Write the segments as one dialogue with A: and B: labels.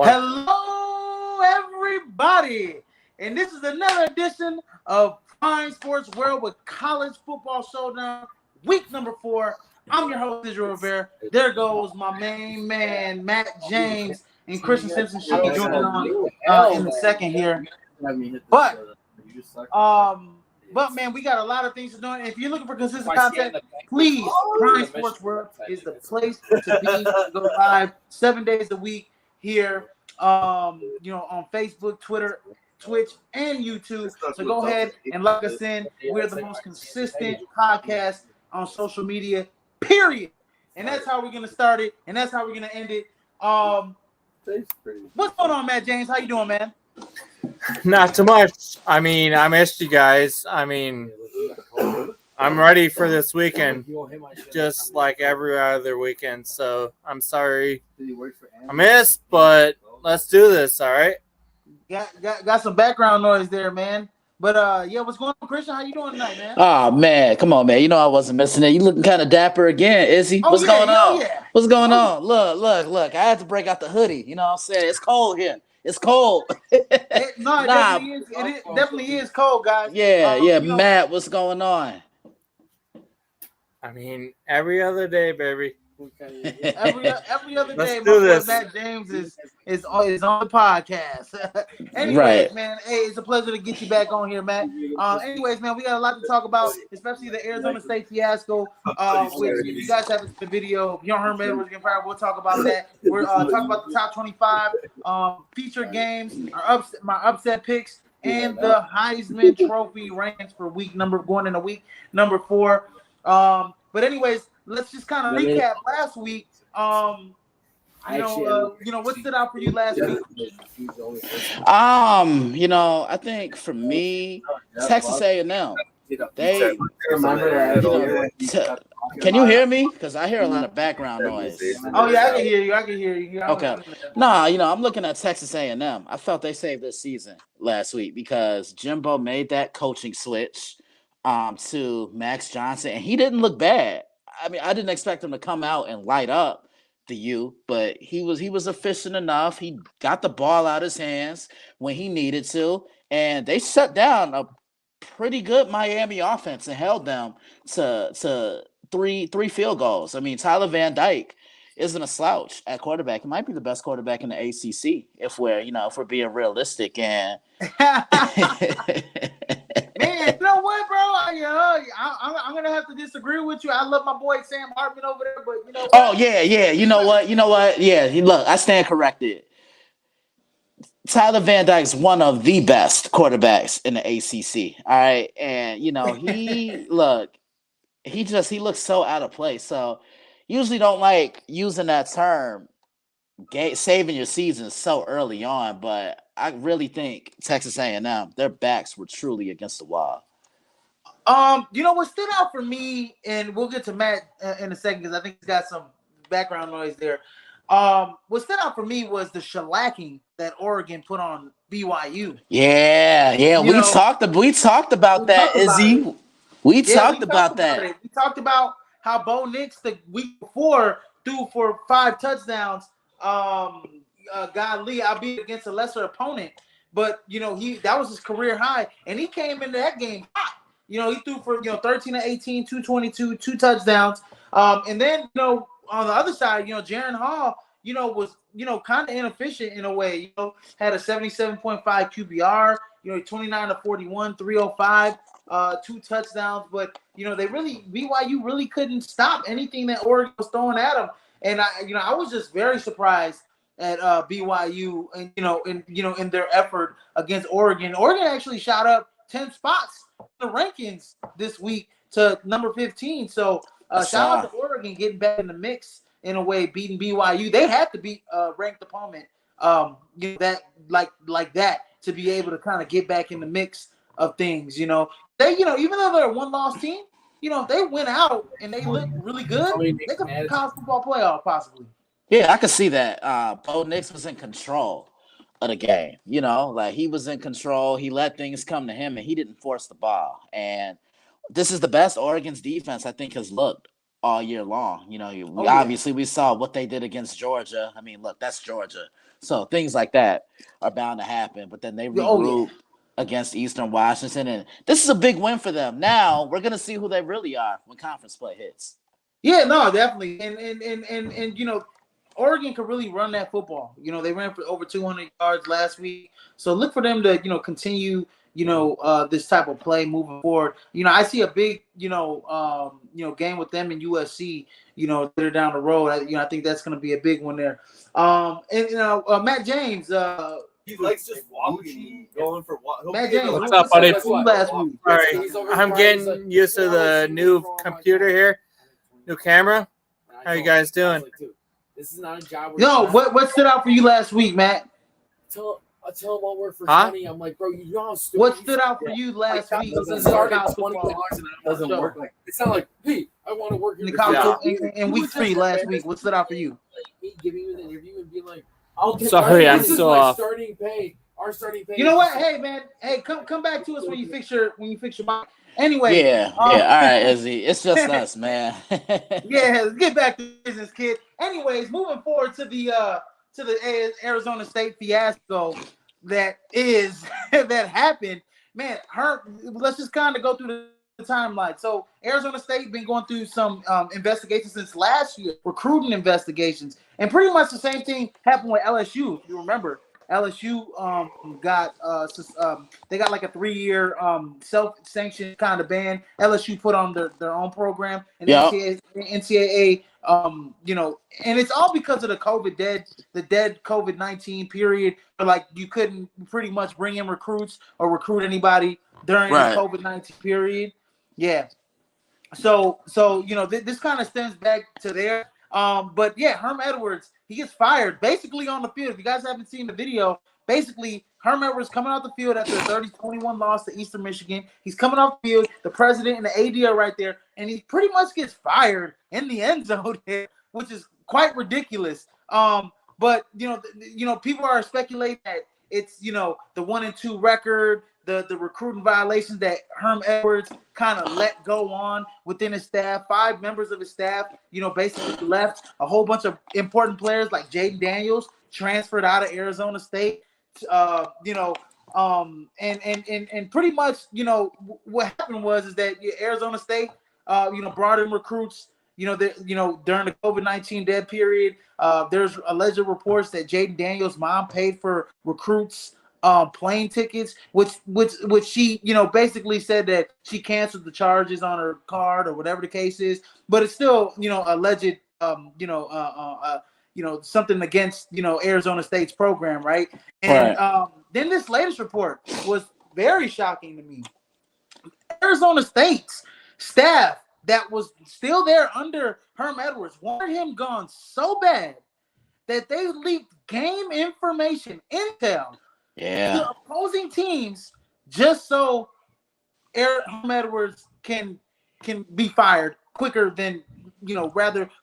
A: Hello, everybody, and this is another edition of Prime Sports World with College Football Showdown, week number 4. I'm your host, Israel Rivera. There goes my main man, Matt James, and Christian Simpson should be joining on in a second here. But man, we got a lot of things to do. And if you're looking for consistent content, please, Prime Sports World is the place to be. Go live 7 days a week here, on Facebook, Twitter, Twitch, and YouTube. So go ahead and lock us in. We're the most consistent podcast on social media, period. And that's how we're gonna start it, and that's how we're gonna end it. What's going on, Matt James? How you doing, man?
B: Not too much. I mean, I missed you guys. I mean, I'm ready for this weekend, just like every other weekend. So I'm sorry I missed, but let's do this. All right.
A: Got some background noise there, man. But yeah, what's going on, Christian? How you doing tonight, man?
C: Oh man, come on, man. You know I wasn't missing it. You looking kind of dapper again, Izzy. What's going on?
A: Yeah.
C: What's going on? Look. I had to break out the hoodie. You know what I'm saying? It's cold here. It's cold.
A: It definitely is cold, guys.
C: Yeah. Matt, what's going on?
B: I mean, every other day, baby.
A: Every other
B: Let's
A: day,
B: do this.
A: Matt James is on the podcast. Anyways,
C: Right.
A: man, hey, it's a pleasure to get you back on here, Matt. Anyways, man, we got a lot to talk about, especially the Arizona State fiasco. Which you guys have the video. If you don't hear me, we're gonna we'll talk about that. We're talking about the top 25 feature games, my upset picks, and the Heisman Trophy rankings for going into week number 4. But anyways, let's just kind of recap last week. What stood out for you last week?
C: I think for me, Texas A&M. They, can you hear me? Because I hear a lot of background noise.
A: Oh yeah, I can hear you.
C: Okay. I'm looking at Texas A&M. I felt they saved this season last week because Jimbo made that coaching switch to Max Johnson, and he didn't look bad. I mean, I didn't expect him to come out and light up the U, but he was efficient enough. He got the ball out of his hands when he needed to, and they shut down a pretty good Miami offense and held them to three field goals. I mean, Tyler Van Dyke isn't a slouch at quarterback. He might be the best quarterback in the ACC if we're being realistic. And
A: man, you know what, bro? I'm gonna have to disagree with you. I love my boy Sam Hartman over there, but you know what?
C: Oh yeah. You know what? Yeah, look, I stand corrected. Tyler Van Dyke's one of the best quarterbacks in the ACC. All right, and he he looks so out of place. So usually don't like using that term, saving your season so early on, but I really think Texas A&M, their backs were truly against the wall.
A: What stood out for me, and we'll get to Matt in a second because I think he's got some background noise there. What stood out for me was the shellacking that Oregon put on BYU.
C: Yeah. We talked about that, Izzy. We talked about that.
A: We talked about how Bo Nix the week before threw for 5 touchdowns. Godly, albeit against a lesser opponent, but that was his career high, and he came into that game hot. He threw for 13 of 18, 222, 2 touchdowns. And then on the other side, Jaron Hall, was kind of inefficient in a way. Had a 77.5 QBR. 29 to 41, 305, 2 touchdowns. But BYU really couldn't stop anything that Oregon was throwing at them. And I was just very surprised at BYU and in their effort against Oregon. Oregon actually shot up 10 spots in the rankings this week to number 15. So shout out to Oregon getting back in the mix in a way, beating BYU. They had to beat a ranked opponent that like that to be able to kind of get back in the mix of things. They even though they're a one-loss team, they went out and they look really good. They could be college football playoff possibly.
C: Yeah, I could see that. Bo Nix was in control of the game. He was in control. He let things come to him, and he didn't force the ball. And this is the best Oregon's defense, I think, has looked all year long.
A: Yeah.
C: We saw what they did against Georgia. I mean, look, that's Georgia. So things like that are bound to happen. But then they
A: Oh yeah.
C: regroup against Eastern Washington, and this is a big win for them. Now we're gonna see who they really are when conference play hits.
A: Yeah, no, definitely. And Oregon could really run that football. They ran for over 200 yards last week. So look for them to, continue, this type of play moving forward. I see a big, game with them and USC, later down the road. I think that's going to be a big one there. Matt James,
D: He likes just walking, going for what?
A: Matt James,
B: What's up, buddy?
A: last week?
B: Sorry, I'm getting used to the new computer here, new camera. How you guys doing?
D: This is not a job.
A: What stood out for you last week, Matt?
D: I tell him I'll work for 20. I'm like, bro, you know how stupid.
A: What stood out for you last week?
D: Doesn't start at $20 and it doesn't work. Like, it's not like, hey, I want to work
A: in week 3 last week. What stood out for you?
D: Me giving you an interview and being like, I'll get
B: I'm still off.
D: Starting pay. Our starting pay.
A: You know what? Hey man, come back to us when you fix your mic. Anyway.
C: Yeah. All right, Izzy. It's just us, man.
A: Yeah, let's get back to business, kid. Anyways, moving forward to the Arizona State fiasco that happened. Man, let's just kind of go through the timeline. So Arizona State been going through some investigations since last year, recruiting investigations, and pretty much the same thing happened with LSU. If you remember, LSU got they got like a 3-year self-sanctioned kind of ban. LSU put on their own program, and NCAA and it's all because of the dead COVID-19 period. But like you couldn't pretty much bring in recruits or recruit anybody during the COVID-19 period. Yeah. So this kind of stems back to there. But yeah, Herm Edwards, he gets fired basically on the field. If you guys haven't seen the video, basically Herm Edwards coming off the field after a 30-21 loss to Eastern Michigan. He's coming off the field. The president and the AD are right there, and he pretty much gets fired in the end zone there, which is quite ridiculous. But people are speculating that it's the 1-2 record, the recruiting violations that Herm Edwards kind of let go on within his staff. 5 members of his staff, basically left. A whole bunch of important players like Jaden Daniels transferred out of Arizona State. And pretty much, what happened was that Arizona State, brought in recruits. During the COVID-19 dead period, there's alleged reports that Jaden Daniels' mom paid for recruits plane tickets, which she basically said that she canceled the charges on her card or whatever the case is, but it's still alleged something against Arizona State's program, right? And then this latest report was very shocking to me. Arizona State's staff that was still there under Herm Edwards wanted him gone so bad that they leaked game information, intel, to opposing teams just so Herm Edwards can be fired quicker than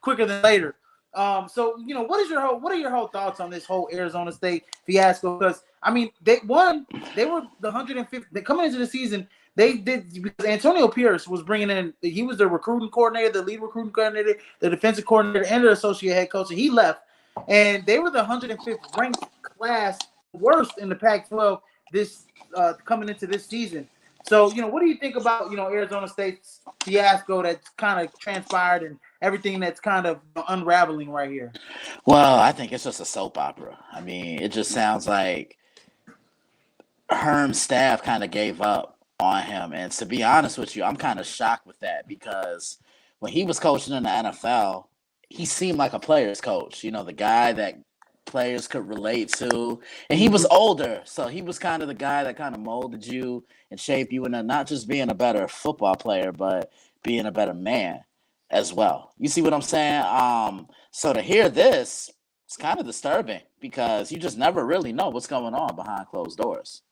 A: quicker than later. So what are your whole thoughts on this whole Arizona State fiasco? Because I mean, they were the 150 coming into the season. They did because Antonio Pierce was bringing in. He was the recruiting coordinator, the lead recruiting coordinator, the defensive coordinator, and the associate head coach. And he left, and they were the 105th ranked class, worst in the Pac-12 this coming into this season. So what do you think about Arizona State's fiasco that's kind of transpired and everything that's kind of unraveling right here?
C: Well, I think it's just a soap opera. I mean, it just sounds like Herm's staff kind of gave up on him. And to be honest with you, I'm kind of shocked with that because when he was coaching in the NFL, he seemed like a player's coach, the guy that players could relate to. And he was older, so he was kind of the guy that kind of molded you and shaped you into not just being a better football player, but being a better man as well. You see what I'm saying? So to hear this, it's kind of disturbing because you just never really know what's going on behind closed doors.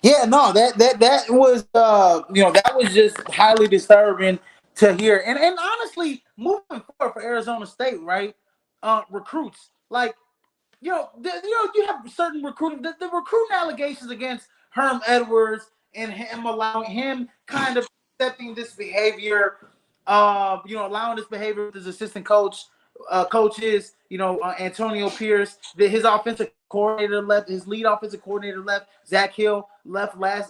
A: Yeah, no, that was that was just highly disturbing to hear. And honestly, moving forward for Arizona State, right? Recruits like you have certain recruiting the recruiting allegations against Herm Edwards and him allowing him kind of accepting this behavior allowing this behavior with his assistant coach, coaches, Antonio Pierce, his offensive coordinator left, his lead offensive coordinator left, Zach Hill left last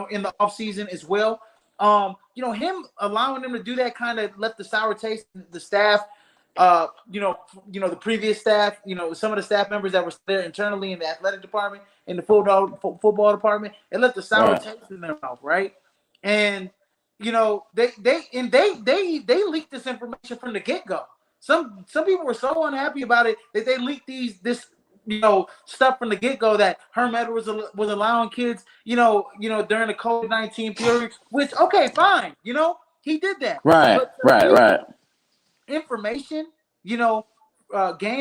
A: in the offseason as well. Him allowing them to do that kind of left the sour taste in the staff. The previous staff, some of the staff members that were there internally in the athletic department, in the football department, it left the sour taste in their mouth, right? And they leaked this information from the get-go. Some people were so unhappy about it that they leaked this stuff from the get-go that Herm Edwards was allowing kids, during the COVID-19 period, which, okay, fine, he did that.
C: Right.
A: Information, game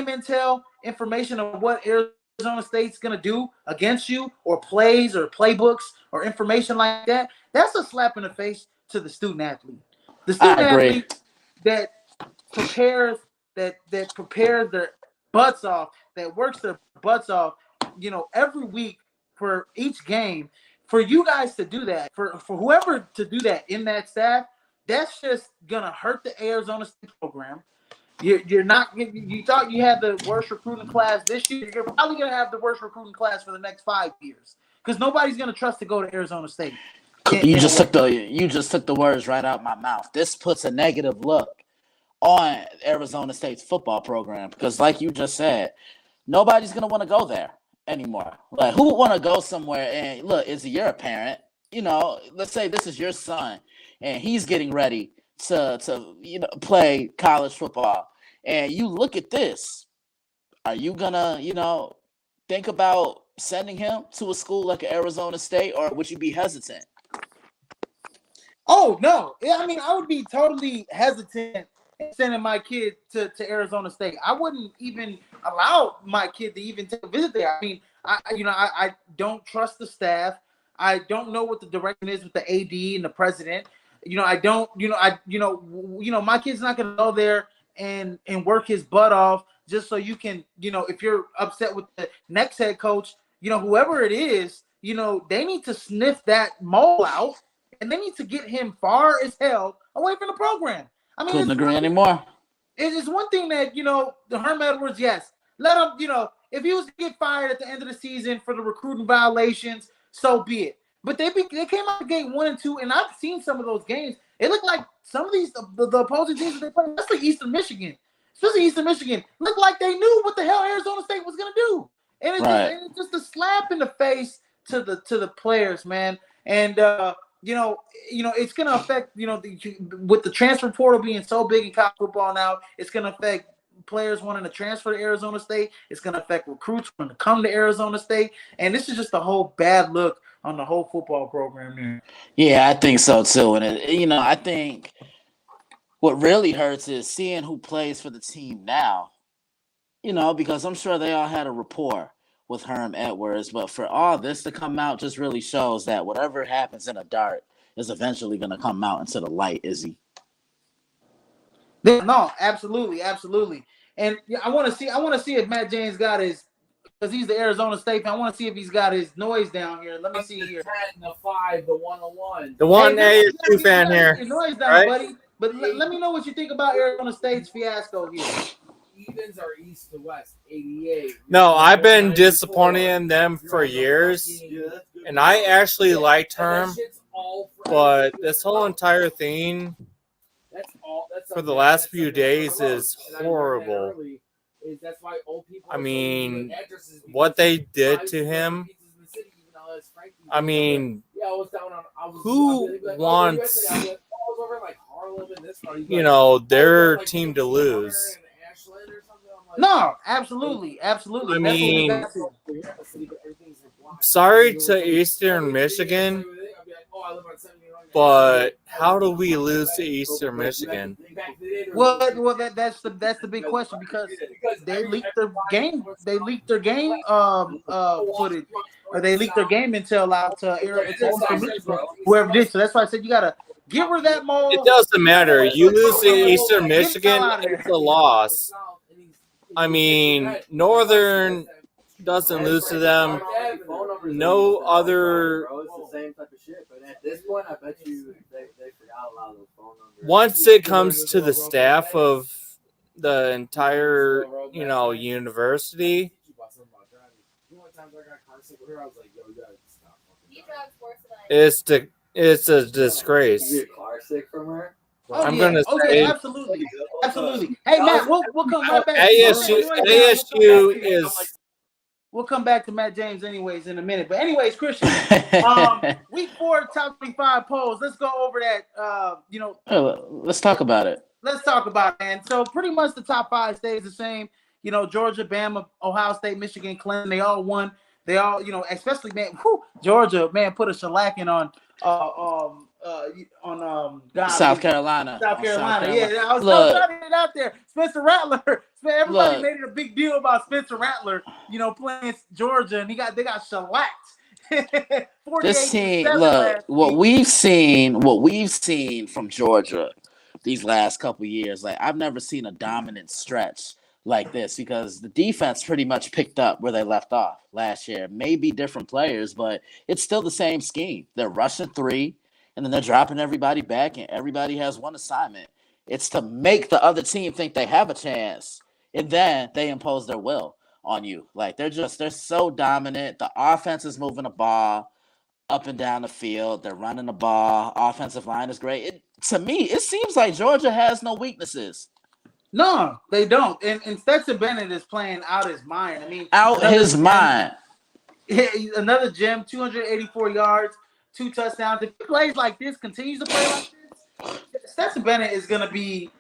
A: intel, information of what Arizona State's going to do against you, or plays or playbooks or information like that, that's a slap in the face to the student athlete. The student athlete that prepares their butts off, that works their butts off, every week for each game. For you guys to do that, for whoever to do that in that staff, that's just gonna hurt the Arizona State program. You're not. You thought you had the worst recruiting class this year. You're probably gonna have the worst recruiting class for the next 5 years, because nobody's gonna trust to go to Arizona State.
C: You just took the words right out of my mouth. This puts a negative look on Arizona State's football program, because, like you just said, nobody's gonna want to go there anymore. Like, who would want to go somewhere? And look, you're a parent, let's say this is your son, and he's getting ready to play college football, and you look at this. Are you gonna think about sending him to a school like Arizona State, or would you be hesitant?
A: Oh, no. I mean, I would be totally hesitant in sending my kid to Arizona State. I wouldn't even allow my kid to even take a visit there. I mean, I don't trust the staff. I don't know what the direction is with the AD and the president. My kid's not going to go there and work his butt off just so you can, if you're upset with the next head coach, whoever it is, they need to sniff that mole out, and they need to get him far as hell away from the program. I mean,
C: couldn't agree anymore.
A: It is one thing that, the Herm Edwards, yes, let him, if he was to get fired at the end of the season for the recruiting violations, so be it. But they came out of game 1 and 2, and I've seen some of those games. It looked like some of these the opposing teams that they played, especially Eastern Michigan, looked like they knew what the hell Arizona State was going to do, and it's just a slap in the face to the players, man. And it's going to affect with the transfer portal being so big in college football now, it's going to affect players wanting to transfer to Arizona State. It's going to affect recruits wanting to come to Arizona State, and this is just a whole bad look on the whole football program here.
C: Yeah, I think so too. And I think what really hurts is seeing who plays for the team now. Because I'm sure they all had a rapport with Herm Edwards, but for all this to come out just really shows that whatever happens in the dark is eventually going to come out into the light, Izzy.
A: No, absolutely. And I want to see if Matt James got his, because he's the Arizona State fan. I want to see if he's got his noise down here. Let me see here.
D: 10, the 5, the 101.
B: The 1A2 fan here.
A: Your noise down,
B: right?
A: buddy. But let me know what you think about Arizona State's fiasco here.
D: Evens are east to west, 88.
B: No, I've been disappointed in them for years, and I actually liked Herm, but this whole entire thing for the last few days is horrible. I mean, what they did to him, I mean, who wants, their team to lose?
A: No, absolutely.
B: I mean, sorry to Eastern Michigan, but how do we lose to Eastern Michigan?
A: Well, that's the big question, because they leaked their game. They leaked their game footage, or they leaked their game intel out to Eastern Michigan, whoever did. So that's why I said you gotta get rid of that mold.
B: It doesn't matter. You lose to Eastern Michigan, it's a loss. I mean, Northern doesn't lose to them. No other.
E: Bro, it's the same type of shit, but at this point, I bet you they forgot
B: once it comes to the staff of the entire, university, it's a disgrace.
A: Oh
B: I'm
A: yeah,
B: gonna
A: oh yeah,
B: say
A: absolutely, absolutely. Hey Matt, we'll come right back.
B: ASU is.
A: We'll come back to Matt James anyways in a minute. But anyways, Christian, week 4 top 25 polls. Let's go over that.
C: Let's talk about it.
A: Let's talk about it, man. So pretty much the top 5 stays the same. Georgia, Bama, Ohio State, Michigan, Clemson, they all won. They all, especially man, Georgia, man, put a shellacking on
C: South Carolina.
A: Yeah, I was trying to get it out there. Spencer Rattler. Everybody made it a big deal about Spencer Rattler, playing Georgia, and they got shellacked.
C: This team, look, what we've seen from Georgia these last couple years, like I've never seen a dominant stretch like this because the defense pretty much picked up where they left off last year. Maybe different players, but it's still the same scheme. They're rushing 3, and then they're dropping everybody back, and everybody has one assignment. It's to make the other team think they have a chance, and then they impose their will on you. Like they're so dominant. The offense is moving the ball up and down the field. They're running the ball. Offensive line is great. To me, it seems like Georgia has no weaknesses.
A: No, they don't. And Stetson Bennett is playing out his mind. I mean,
C: his mind.
A: Another gem, 284 yards, 2 touchdowns. If he plays like this, continues to play like this, Stetson Bennett is going to be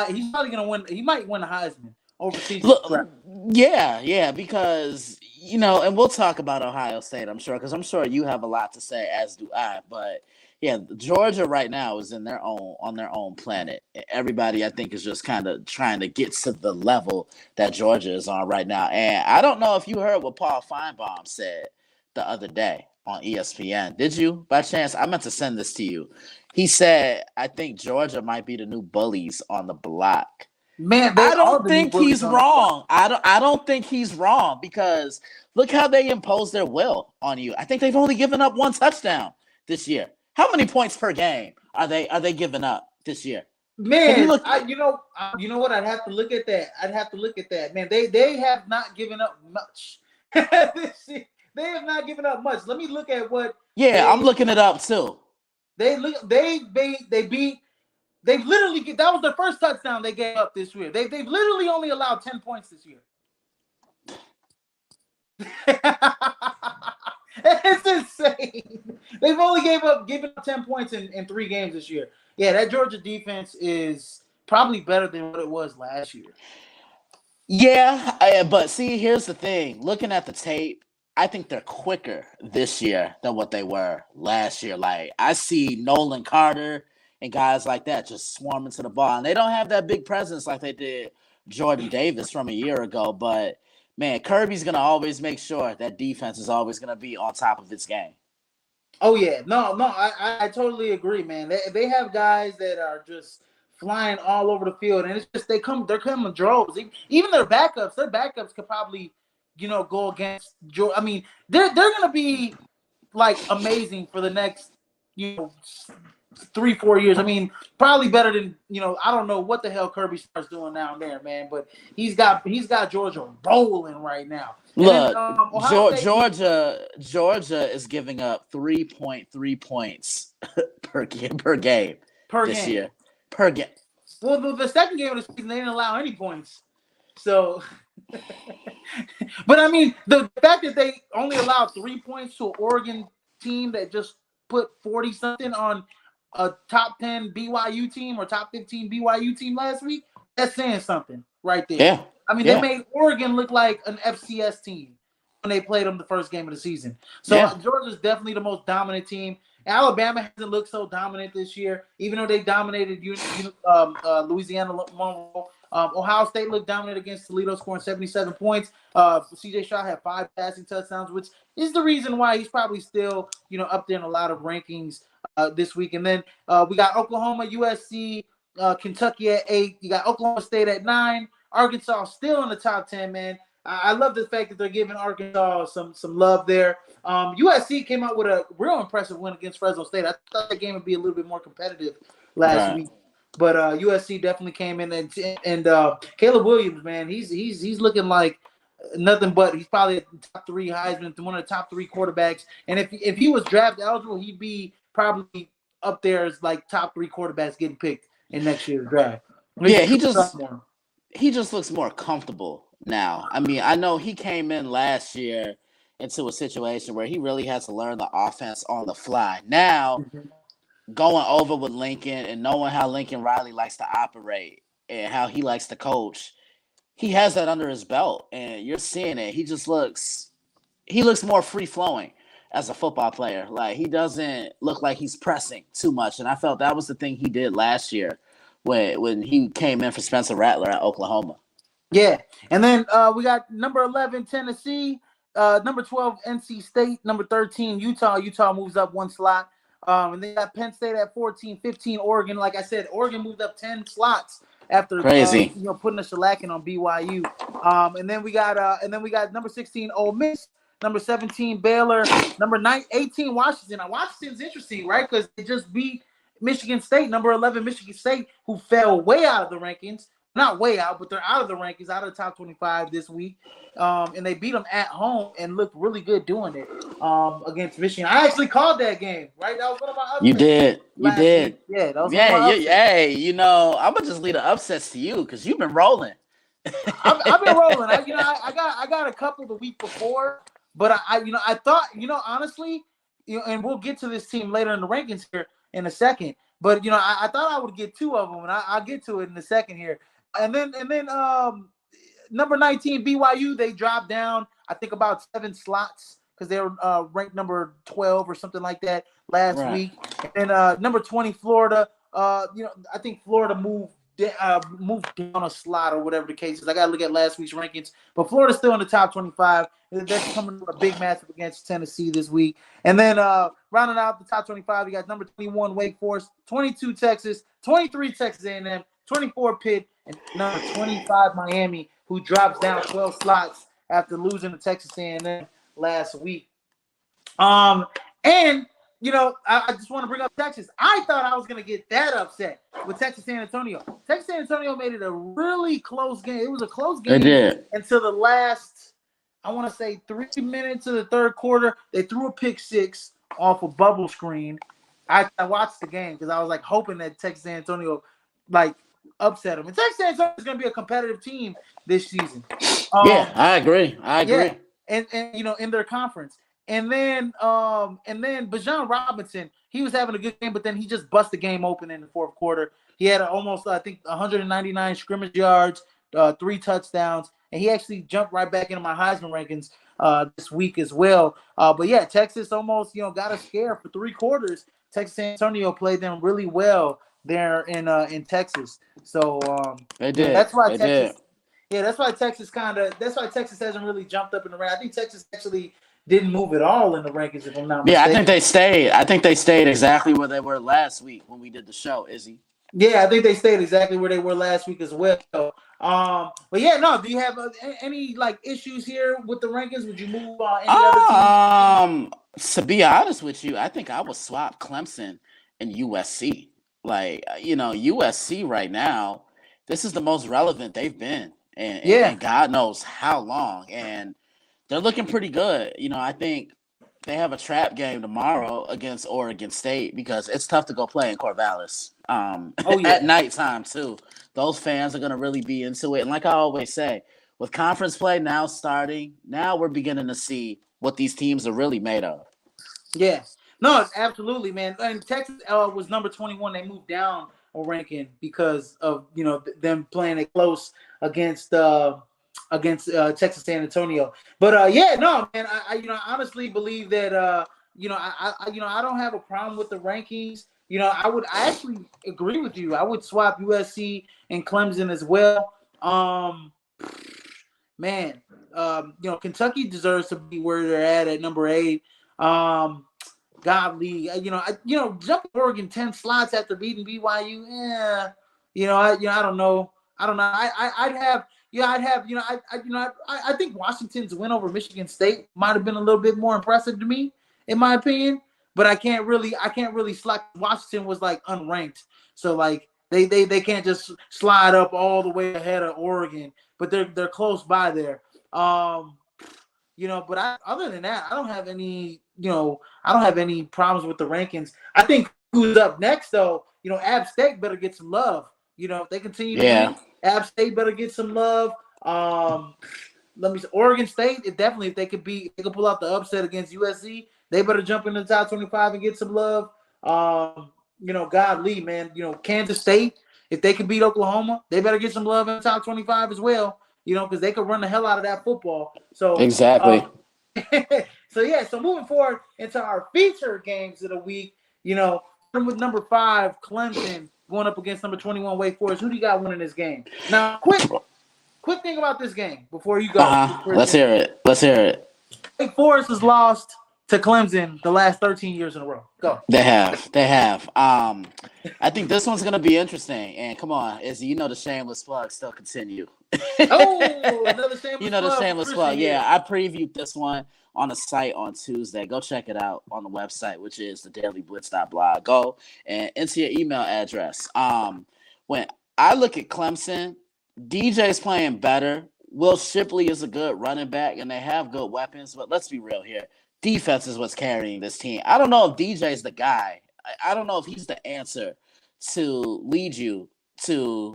A: he's probably going to win. He might win the Heisman over CJ.
C: Yeah, because and we'll talk about Ohio State, I'm sure, because I'm sure you have a lot to say, as do I. But yeah, Georgia right now is on their own planet. Everybody, I think, is just kind of trying to get to the level that Georgia is on right now. And I don't know if you heard what Paul Feinbaum said the other day on ESPN. Did you, by chance? I meant to send this to you. He said, I think Georgia might be the new bullies on the block.
A: Man,
C: I don't think he's wrong. I don't think he's wrong because look how they impose their will on you. I think they've only given up 1 touchdown this year. How many points per game are they giving up this year?
A: Man, you know what? I'd have to look at that. Man, they have not given up much. They have not given up much. Let me look at what.
C: Yeah, I'm looking it up too.
A: They beat. They've literally that was the first touchdown they gave up this year. They've literally only allowed 10 points this year. It's insane. They've only given up 10 points in 3 games this year. Yeah, that Georgia defense is probably better than what it was last year.
C: Yeah, but see, here's the thing. Looking at the tape, I think they're quicker this year than what they were last year. Like I see Nolan Carter and guys like that just swarming to the ball. And they don't have that big presence like they did Jordan Davis from a year ago. But, man, Kirby's going to always make sure that defense is always going to be on top of its game.
A: Oh, yeah. No, I totally agree, man. They have guys that are just flying all over the field. And it's just they're coming droves. Even their backups could probably, go against Georgia. I mean, they're going to be, like, amazing for the next, 3-4 years. I mean, probably better than I don't know what the hell Kirby starts doing down there, man. But he's got Georgia rolling right now.
C: Look, Georgia is giving up 3.3 points per game this year. Per game.
A: Well, the second game of the season they didn't allow any points. So, but I mean, the fact that they only allowed 3 points to an Oregon team that just put 40 something on a top 10 BYU team or top 15 BYU team last week, that's saying something right there.
C: Yeah.
A: I mean, they made Oregon look like an FCS team when they played them the first game of the season. So Georgia's definitely the most dominant team. Alabama hasn't looked so dominant this year, even though they dominated Louisiana Monroe. Ohio State looked dominant against Toledo, scoring 77 points. CJ Stroud had 5 passing touchdowns, which is the reason why he's probably still, up there in a lot of rankings this week. And then we got Oklahoma, USC, Kentucky at 8. You got Oklahoma State at 9. Arkansas still in the top 10, man. I love the fact that they're giving Arkansas some love there. USC came out with a real impressive win against Fresno State. I thought that game would be a little bit more competitive last
C: Right.
A: week. But USC definitely came in, and Caleb Williams, man, he's looking like nothing but he's probably a top 3 Heisman, one of the top 3 quarterbacks. And if he was draft eligible, he'd be probably up there as like top 3 quarterbacks getting picked in next year's draft. He's
C: Yeah,
A: a true sophomore.
C: he just looks more comfortable now. I mean, I know he came in last year into a situation where he really had to learn the offense on the fly. Now, going over with Lincoln and knowing how Lincoln Riley likes to operate and how he likes to coach, he has that under his belt, and you're seeing it. He looks more free flowing as a football player. Like, he doesn't look like he's pressing too much, and I felt that was the thing he did last year when he came in for Spencer Rattler at Oklahoma.
A: Yeah, and then we got number 11 Tennessee, number 12 NC State, number 13 Utah. Utah moves up 1 slot. And they got Penn State at 14, 15 Oregon. Like I said, Oregon moved up 10 slots after
C: Crazy.
A: putting a shellacking on BYU. And then we got number 16 Ole Miss, number 17 Baylor, number 18 Washington. Now Washington's interesting, right? Because they just beat Michigan State, number 11 Michigan State, who fell way out of the rankings. Not way out, but they're out of the rankings, out of the top 25 this week. And they beat them at home and looked really good doing it against Michigan. I actually called that game, right? That was one of my upsets.
C: You did.
A: Week. Yeah, that was one of my upsets.
C: Hey, I'm gonna just leave the upsets to you because you've been rolling.
A: I've been rolling. I got a couple the week before, but I thought, honestly, and we'll get to this team later in the rankings here in a second. But I thought I would get 2 of them, and I'll get to it in a second here. And then number 19 BYU, they dropped down, I think, about 7 slots because they were ranked number 12 or something like that last week. And then number 20 Florida, I think Florida moved down a slot or whatever the case is. I got to look at last week's rankings, but Florida's still in the top 25. That's coming with a big matchup against Tennessee this week. And then rounding out the top 25, you got number 21 Wake Forest, 22 Texas, 23 Texas A&M, 24 Pitt, and number 25 Miami, who drops down 12 slots after losing to Texas A&M last week. And I just want to bring up Texas. I thought I was going to get that upset with Texas San Antonio. Texas San Antonio made it a really close game. It was a close game until the last, I want to say, 3 minutes of the third quarter. They threw a pick 6 off a bubble screen. I watched the game because I was hoping that Texas San Antonio upset them. And Texas San Antonio is going to be a competitive team this season.
C: I agree. Yeah,
A: and in their conference. And then Bijan Robinson, he was having a good game, but then he just bust the game open in the fourth quarter. He had almost, I think, 199 scrimmage yards, 3 touchdowns, and he actually jumped right back into my Heisman rankings this week as well. But yeah, Texas almost, got a scare for 3 quarters. Texas San Antonio played them really well there in Texas. So
C: they did.
A: That's why Texas. Yeah, that's why Texas hasn't really jumped up in the rank. I think Texas actually didn't move at all in the rankings, if I'm not mistaken.
C: Yeah, I think they stayed exactly where they were last week when we did the show, Izzy.
A: Yeah, I think they stayed exactly where they were last week as well. But yeah, no. Do you have any issues here with the rankings? Would you move any other team?
C: To be honest with you, I think I would swap Clemson and USC. USC right now, this is the most relevant they've been, and God knows how long. And they're looking pretty good. I think they have a trap game tomorrow against Oregon State because it's tough to go play in Corvallis at nighttime too. Those fans are going to really be into it. And like I always say, with conference play now starting, now we're beginning to see what these teams are really made of.
A: Yeah. No, absolutely, man. And Texas was number 21. They moved down a ranking because of, them playing it close against Texas San Antonio. But no, man, I honestly believe that I don't have a problem with the rankings. I actually agree with you. I would swap USC and Clemson as well. Kentucky deserves to be where they're at number 8. Godly, jumping Oregon 10 slots after beating BYU. I don't know. I think Washington's win over Michigan State might have been a little bit more impressive to me, in my opinion. but I can't really slack. Washington was like unranked, so like they can't just slide up all the way ahead of Oregon, but they're close by there. But other than that, I don't have any problems with the rankings. I think who's up next though, App State better get some love. If they continue to win, App State better get some love. Let me see, Oregon State, if they could pull out the upset against USC, they better jump in the top 25 and get some love. Godly, man, Kansas State, if they can beat Oklahoma, they better get some love in the top 25 as well, because they could run the hell out of that football. So
C: exactly.
A: So moving forward into our feature games of the week, with number 5, Clemson going up against number 21, Wake Forest. Who do you got winning this game? Now, quick thing about this game before you go.
C: Let's hear it.
A: Wake Forest has lost to Clemson the last 13 years in a row. Go.
C: They have. I think this one's gonna be interesting. And come on, the shameless plug still continue.
A: Another shameless plug.
C: The shameless plug. Yeah, I previewed this one on the site on Tuesday. Go check it out on the website, which is thedailyblitz.blog. Go and enter your email address. When I look at Clemson, DJ's playing better. Will Shipley is a good running back, and they have good weapons. But let's be real here. Defense is what's carrying this team. I don't know if DJ's the guy. I don't know if he's the answer to lead you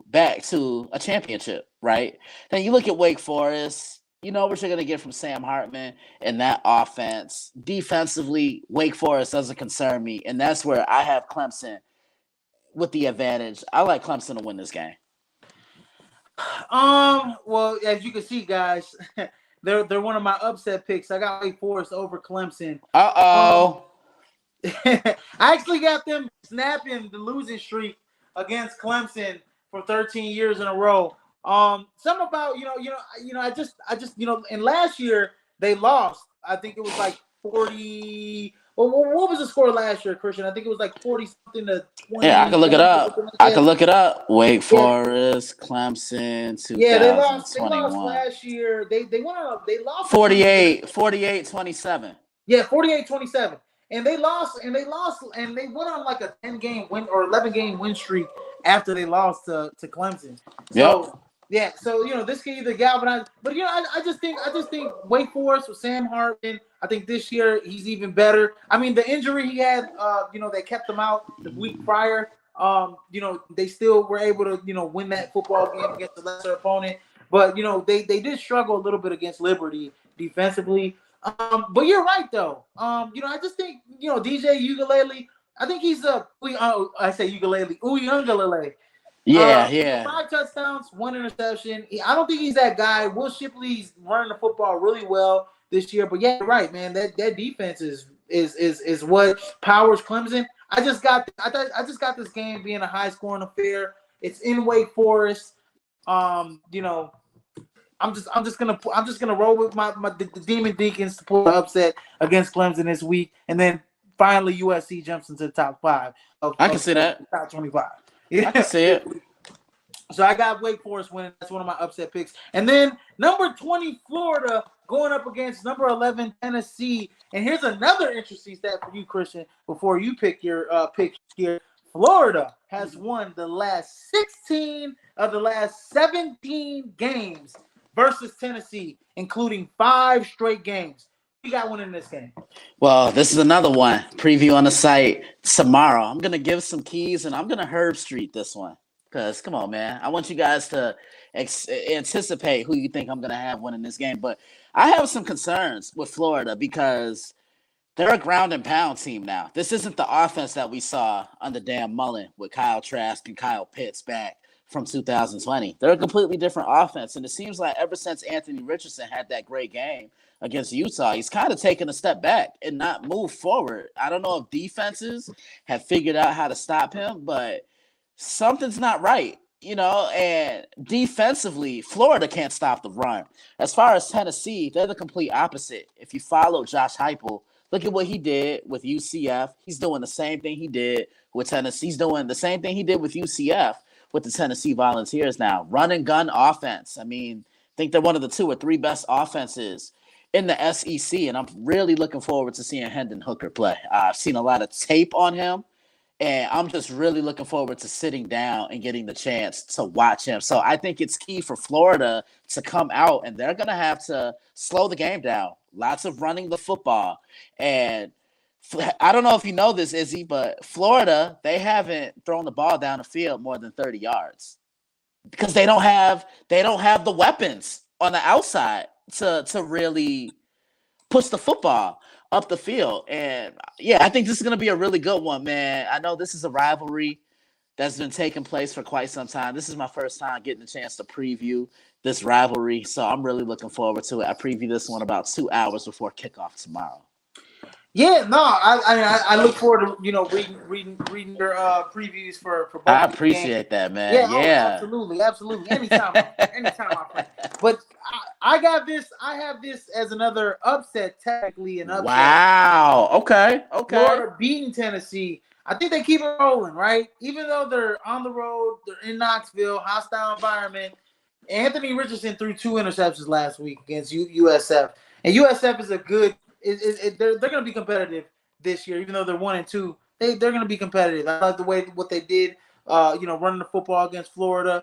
C: back to a championship, right? Then you look at Wake Forest. You know what you're going to get from Sam Hartman and that offense. Defensively, Wake Forest doesn't concern me, and that's where I have Clemson with the advantage. I like Clemson to win this game.
A: Well, as you can see, guys, they're one of my upset picks. I got Wake Forest over Clemson.
C: Uh-oh.
A: I actually got them snapping the losing streak against Clemson for 13 years in a row. Some about I just and last year they lost. I think it was like 40. Well, what was the score last year, Christian? I think it was like 40 something to 20.
C: Yeah, I can look it up. Wake Forest, Clemson, 2021.
A: Yeah, they lost last year. They lost
C: 48-27.
A: Yeah, 48-27. And they lost, and they went on like a 10-game win or 11-game win streak after they lost to Clemson. So this can either galvanize, but I just think Wake Forest with Sam Hartman. I think this year he's even better. I mean, the injury he had, they kept him out the week prior. They still were able to win that football game against the lesser opponent, but they did struggle a little bit against Liberty defensively. But you're right though. I just think DJ Ugalele. I think he's I say Ugalele. Ugalele.
C: Yeah.
A: 5 touchdowns, 1 interception. I don't think he's that guy. Will Shipley's running the football really well this year. But yeah, you're right, man. That defense is what powers Clemson. I just got this game being a high scoring affair. It's in Wake Forest. I'm just gonna roll with the Demon Deacons to pull the upset against Clemson this week, and then finally USC jumps into the top 5.
C: I can see that.
A: Top 25.
C: I can see it.
A: So I got Wake Forest winning. That's one of my upset picks. And then number 20 Florida going up against number 11 Tennessee. And here's another interesting stat for you, Christian. Before you pick your pick here, Florida has won the last 16 of the last 17 games versus Tennessee, including 5 straight games. You got one in this game.
C: Well, this is another one. Preview on the site tomorrow. I'm going to give some keys, and I'm going to Herb Street this one. Because, come on, man. I want you guys to anticipate who you think I'm going to have winning this game. But I have some concerns with Florida because they're a ground and pound team now. This isn't the offense that we saw under Dan Mullen with Kyle Trask and Kyle Pitts back from 2020. They're a completely different offense. And it seems like ever since Anthony Richardson had that great game against Utah, he's kind of taken a step back and not moved forward. I don't know if defenses have figured out how to stop him, but something's not right, and defensively, Florida can't stop the run. As far as Tennessee, they're the complete opposite. If you follow Josh Heupel, look at what he did with UCF. He's doing the same thing he did with Tennessee. He's doing the same thing he did with UCF with the Tennessee Volunteers now. Run and gun offense. I mean, I think they're one of the 2 or 3 best offenses in the SEC, and I'm really looking forward to seeing Hendon Hooker play. I've seen a lot of tape on him, and I'm just really looking forward to sitting down and getting the chance to watch him. So I think it's key for Florida to come out, and they're going to have to slow the game down. Lots of running the football. And I don't know if you know this, Izzy, but Florida, they haven't thrown the ball down the field more than 30 yards because they don't have the weapons on the outside to really push the football up the field. And yeah, I think this is going to be a really good one, man. I know this is a rivalry that's been taking place for quite some time. This is my first time getting a chance to preview this rivalry, so I'm really looking forward to it. I preview this one about 2 hours before kickoff tomorrow.
A: Yeah, no, I look forward to reading your previews for both.
C: I appreciate that, man.
A: Yeah,
C: Yeah.
A: Oh, absolutely. Anytime, my friend. But I have this as another upset, technically an upset.
C: Wow. Okay.
A: Florida beating Tennessee. I think they keep it rolling, right? Even though they're on the road, they're in Knoxville, hostile environment. Anthony Richardson threw 2 interceptions last week against USF, and USF is a good. They're going to be competitive this year, even though they're 1-2. They're going to be competitive. I like the way what they did, running the football against Florida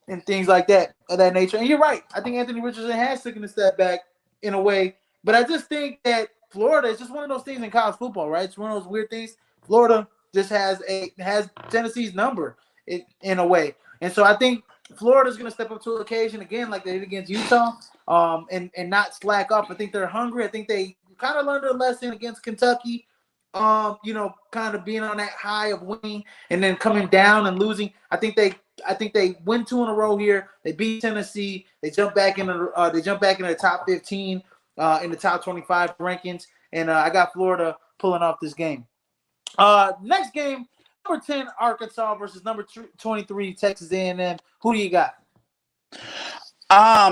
A: and things like that of that nature. And you're right. I think Anthony Richardson has taken a step back in a way, but I just think that Florida is just one of those things in college football, right? It's one of those weird things. Florida just has Tennessee's number in a way, and so I think Florida's going to step up to the occasion again, like they did against Utah, and not slack up. I think they're hungry. I think they kind of learned a lesson against Kentucky, kind of being on that high of winning and then coming down and losing. I think they win 2 in a row here. They beat Tennessee. They jump back into the top 15 in the top 25 rankings, and I got Florida pulling off this game. Next game, number 10 Arkansas versus number 23 Texas A&M. Who do you got?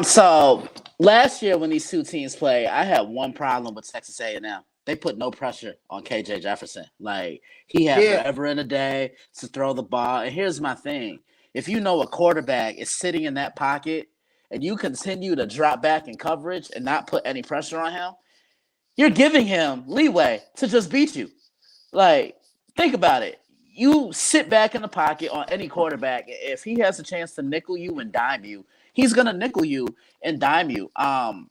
C: So last year when these two teams played, I had one problem with Texas A&M. They put no pressure on KJ Jefferson. Like, he had forever in a day to throw the ball. And here's my thing. If you know a quarterback is sitting in that pocket and you continue to drop back in coverage and not put any pressure on him, you're giving him leeway to just beat you. Like, think about it. You sit back in the pocket on any quarterback. If he has a chance to nickel you and dime you, he's going to nickel you and dime you. I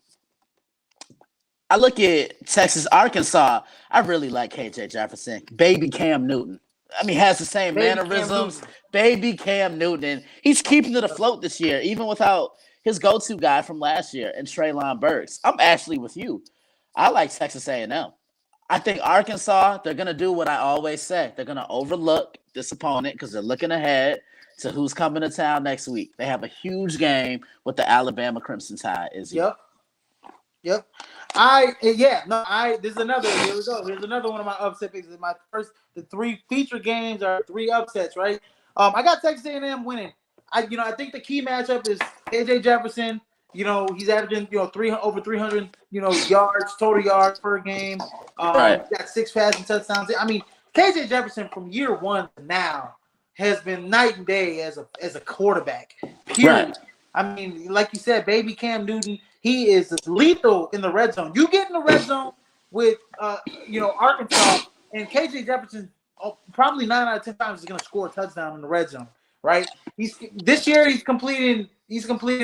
C: look at Texas, Arkansas. I really like KJ Jefferson. Baby Cam Newton. I mean, has the same mannerisms. Baby Cam Newton. And he's keeping it afloat this year, even without his go-to guy from last year and Treylon Burks. I'm actually with you. I like Texas A&M. I think Arkansas, they're going to do what I always say. They're going to overlook this opponent because they're looking ahead to who's coming to town next week. They have a huge game with the Alabama Crimson Tide.
A: Yep. This is another. Here we go. Here's another one of my upset picks. The 3 feature games are 3 upsets, right? I got Texas A&M winning. I think the key matchup is KJ Jefferson. He's averaging over 300 yards, total yards per game.
C: Right.
A: Got 6 passing touchdowns. I mean, KJ Jefferson from year 1 to now has been night and day as a quarterback. Period. Right. I mean, like you said, baby Cam Newton, he is lethal in the red zone. You get in the red zone with Arkansas, and KJ Jefferson probably 9 out of 10 times is going to score a touchdown in the red zone. Right? This year he's completed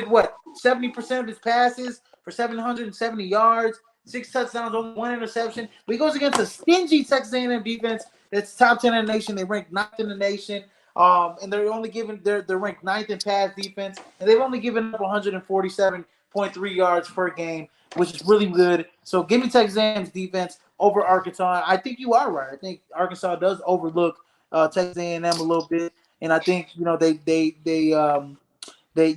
A: what 70% of his passes for 770 yards, 6 touchdowns, only 1 interception. But he goes against a stingy Texas A&M defense that's top 10 in the nation. They rank 9th in the nation, and they're ranked 9th in pass defense, and they've only given up 147.3 yards per game, which is really good. So give me Texas A&M's defense over Arkansas. I think you are right. I think Arkansas does overlook Texas A&M a little bit. And I think they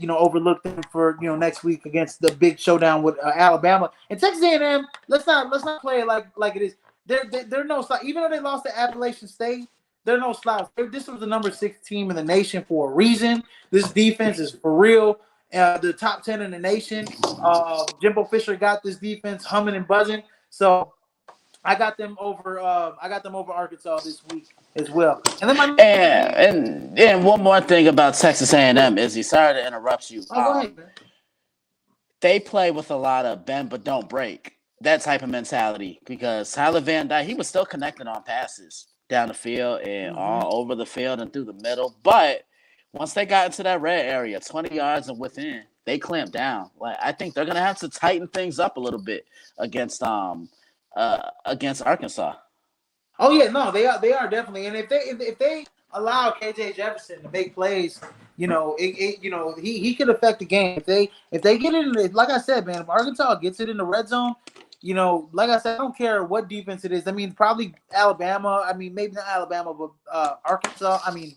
A: overlooked them for next week against the big showdown with Alabama and Texas A&M. Let's not play it like it is. They're no slouch. Even though they lost to Appalachian State, they're no slouch. This was the number 6 team in the nation for a reason. This defense is for real. The top 10 in the nation. Jimbo Fisher got this defense humming and buzzing. So I got them over Arkansas this week as well. And then
C: and one more thing about Texas A&M, Izzy. Sorry to interrupt you.
A: Go ahead, man.
C: They play with a lot of bend but don't break. that type of mentality because Tyler Van Dyke, he was still connecting on passes down the field and all over the field and through the middle. But once they got into that red area, 20 yards and within, they clamped down. Like I think they're gonna have to tighten things up a little bit against Arkansas.
A: Oh yeah, no, they are definitely. And if they allow KJ Jefferson to make plays, he could affect the game. If they get it in, like I said, man, if Arkansas gets it in the red zone, like I said, I don't care what defense it is. I mean, probably Alabama. I mean, maybe not Alabama, but Arkansas. I mean,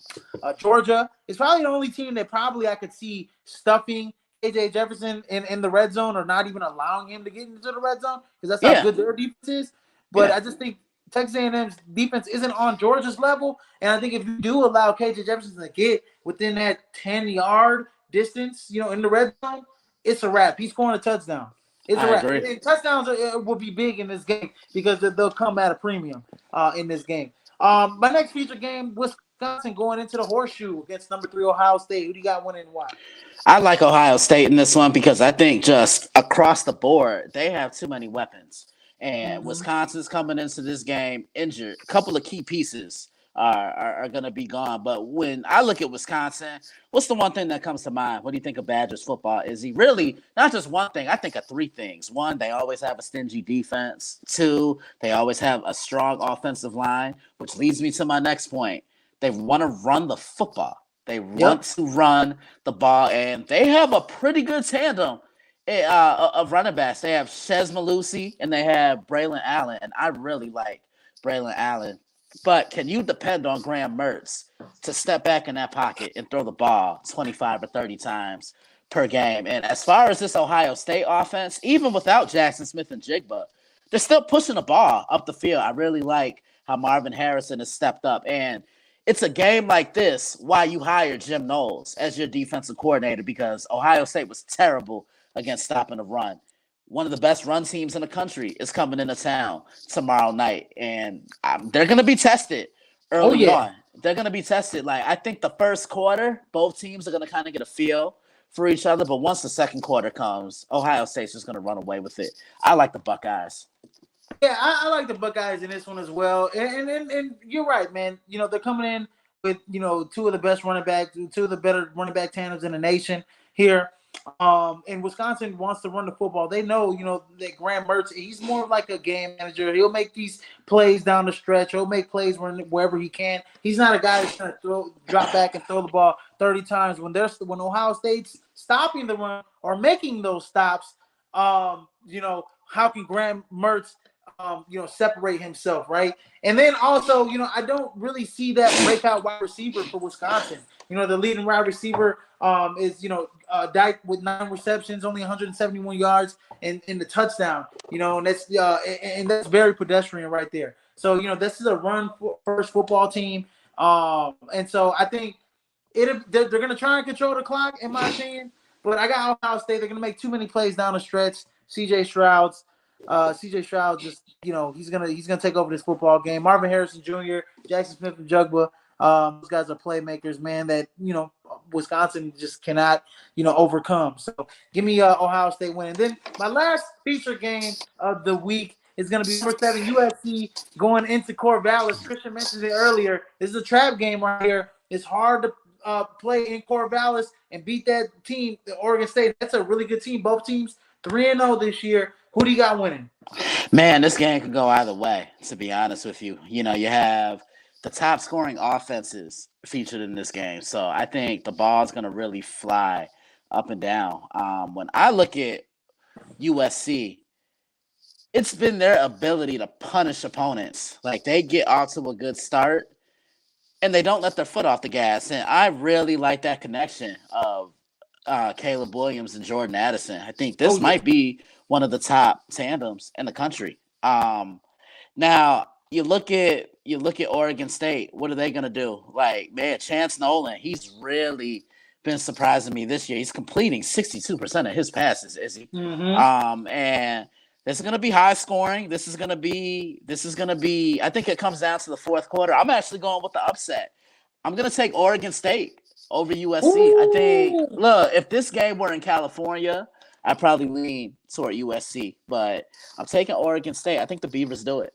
A: Georgia is probably the only team that probably I could see stuffing KJ Jefferson in the red zone or not even allowing him to get into the red zone because that's how good their defense is. But I just think Texas A&M's defense isn't on Georgia's level, and I think if you do allow KJ Jefferson to get within that 10-yard distance, in the red zone, it's a wrap. He's scoring a touchdown. It's a wrap. And touchdowns will be big in this game because they'll come at a premium in this game. My next feature game, Wisconsin going into the horseshoe against number 3 Ohio State. Who do you got winning and why?
C: I like Ohio State in this one because I think just across the board, they have too many weapons. And Wisconsin's coming into this game injured. A couple of key pieces are going to be gone. But when I look at Wisconsin, what's the one thing that comes to mind? What do you think of Badgers football? Is he really not just one thing? I think of 3 things. 1, they always have a stingy defense. 2, they always have a strong offensive line, which leads me to my next point. They want to run the football. They want to run the ball, and they have a pretty good tandem of running backs. They have Shez Malusi and they have Braylon Allen, and I really like Braylon Allen. But can you depend on Graham Mertz to step back in that pocket and throw the ball 25 or 30 times per game? And as far as this Ohio State offense, even without Jackson Smith and Jigba, they're still pushing the ball up the field. I really like how Marvin Harrison has stepped up. And it's a game like this why you hired Jim Knowles as your defensive coordinator, because Ohio State was terrible against stopping the run. One of the best run teams in the country is coming into town tomorrow night, and they're going to be tested early on. They're going to be tested. Like, I think the first quarter, both teams are going to kind of get a feel for each other, but once the second quarter comes, Ohio State's just going to run away with it. I like the Buckeyes.
A: Yeah, I like the Buckeyes in this one as well. And you're right, man. They're coming in with, 2 of the best running backs, 2 of the better running back tandems in the nation here. And Wisconsin wants to run the football. They know, that Graham Mertz, he's more like a game manager. He'll make these plays down the stretch. He'll make plays wherever he can. He's not a guy that's going to drop back and throw the ball 30 times. When Ohio State's stopping the run or making those stops, how can Graham Mertz separate himself, right? And then also, I don't really see that breakout wide receiver for Wisconsin. The leading wide receiver is, Dyke with 9 receptions, only 171 yards and in the touchdown, and that's very pedestrian right there. So, this is a run-first football team. And so I think they're going to try and control the clock, in my opinion. But I got Ohio State. They're going to make too many plays down the stretch. CJ Stroud just, he's gonna take over this football game. Marvin Harrison Jr., Jackson Smith and Jugba, those guys are playmakers, man, that Wisconsin just cannot overcome. So give me Ohio State winning. Then my last feature game of the week is going to be number 7 USC going into Corvallis. Christian mentioned it earlier. This is a trap game right here. It's hard to play in Corvallis and beat that team, Oregon State. That's a really good team. Both teams 3-0 this year. Who do you got winning?
C: Man, this game could go either way, to be honest with you. You have the top scoring offenses featured in this game. So I think the ball's going to really fly up and down. When I look at USC, it's been their ability to punish opponents. Like, they get off to a good start and they don't let their foot off the gas. And I really like that connection of Caleb Williams and Jordan Addison. I think this might be one of the top tandems in the country. Now you look at Oregon State. What are they going to do? Like, man, Chance Nolan, he's really been surprising me this year. He's completing 62% of his passes, is he? And this is going to be high scoring. This is going to be, I think it comes down to the fourth quarter. I'm actually going with the upset. I'm going to take Oregon State over USC. I think, look, if this game were in California, I probably lean toward USC, but I'm taking Oregon State. I think the Beavers do it.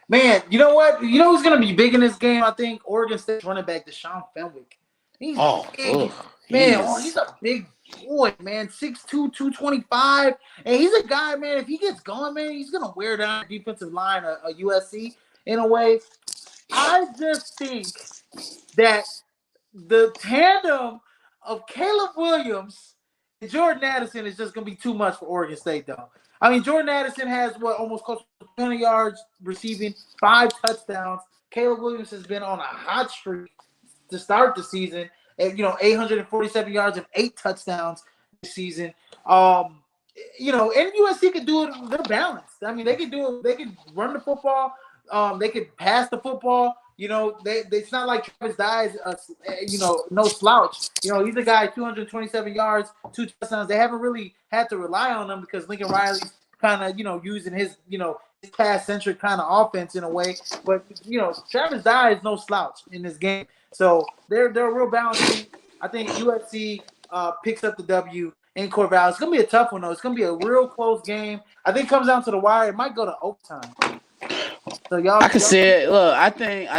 A: Man, you know what? You know who's going to be big in this game, I think? Oregon State's running back, Deshaun Fenwick. He's big. Man, he's a big boy, man. 6'2", 225. And he's a guy, man, if he gets going, man, he's going to wear down the defensive line of USC in a way. I just think that the tandem of Caleb Williams and Jordan Addison is just going to be too much for Oregon State, though. I mean, Jordan Addison has, almost close to 20 yards receiving, 5 touchdowns. Caleb Williams has been on a hot streak to start the season. And, 847 yards and 8 touchdowns this season. And USC could do it. They're balanced. I mean, they could do it. They could run the football. They could pass the football. It's not like Travis Dye is, no slouch. He's a guy, 227 yards, 2 touchdowns. They haven't really had to rely on him because Lincoln Riley's kind of, using his, his pass-centric kind of offense in a way. But, Travis Dye is no slouch in this game. So they're a real balanced. I think USC picks up the W in Corvallis. It's going to be a tough one, though. It's going to be a real close game. I think it comes down to the wire. It might go to overtime. So I
C: can see it. Look, I